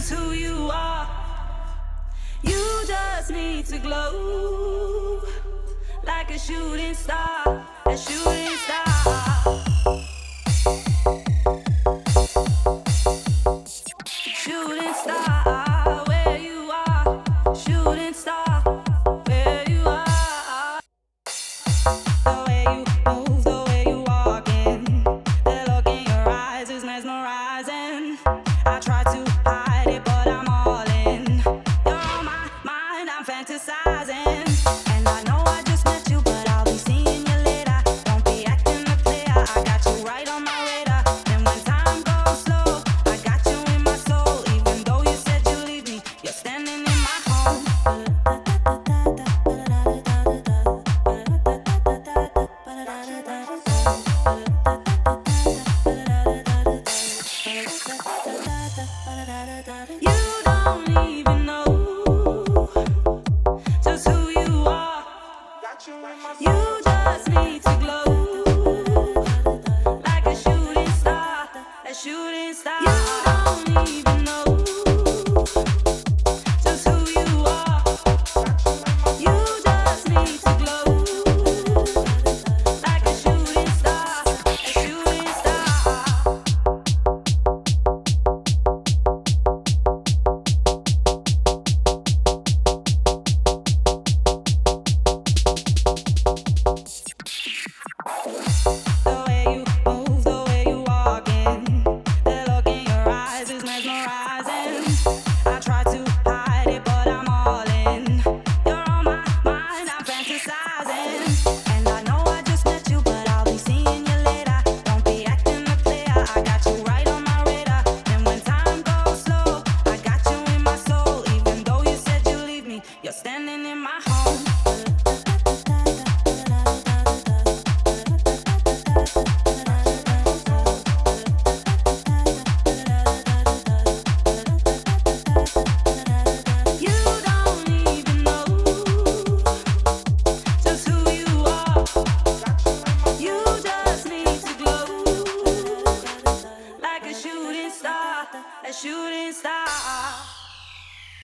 just who you are. You just need to glow like a shooting star, a shooting star. Shooting star, where you are. Shooting star, where you are. The way you move, the way you walk in, the look in your eyes is mesmerizing. I try to hide it, but I'm all in. You're on my mind, I'm fantasizing. And I know I just met you, but I'll be seeing you later. Don't be acting a player, I got you right on my radar. And when time goes slow, I got you in my soul. Even though you said you leave me, you're standing in my home. You don't even know just who you are. You just need to glow like a shooting star, a shooting star. You don't even know just who you are. You just need to glow like a shooting star, a shooting star. The way you move, the way you walk in, the look in your eyes is mesmerizing. I try to hide it, but I'm all in. You're on my mind, I'm fantasizing. And I know I just met you, but I'll be seeing you later. Don't be acting a player, I got you right on my radar. And when time goes slow, I got you in my soul. Even though you said you leave me, you're standing in my home. You don't even know just who you are. You just need to glow like a shooting star, a shooting star.